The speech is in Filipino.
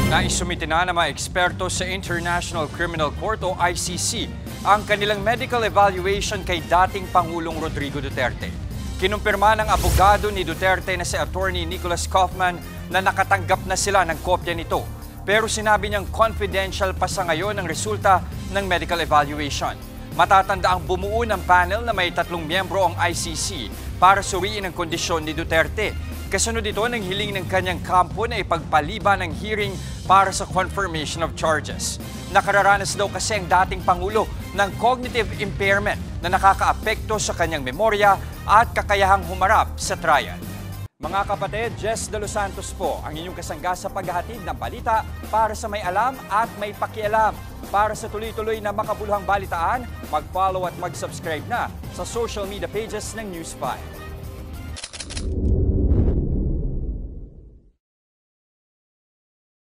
Naisumite na ng mga eksperto sa International Criminal Court o ICC ang kanilang medical evaluation kay dating Pangulong Rodrigo Duterte. Kinumpirma ng abogado ni Duterte na si Attorney Nicholas Kaufman na nakatanggap na sila ng kopya nito. Pero sinabi niyang confidential pa sa ngayon ang resulta ng medical evaluation. Matatanda ang bumuo ng panel na may 3 miyembro ang ICC para suriin ang kondisyon ni Duterte. Kasunod ito ng hiling ng kanyang kampo na ipagpaliban ng hearing para sa confirmation of charges. Nakararanas daw kasi ang dating Pangulo ng cognitive impairment na nakakaapekto sa kanyang memorya at kakayahang humarap sa trial. Mga kapatid, Jess De Los Santos po ang inyong kasangga sa paghahatid ng balita para sa may alam at may pakialam. Para sa tuloy-tuloy na makabuluhang balitaan, mag-follow at mag-subscribe na sa social media pages ng News 5.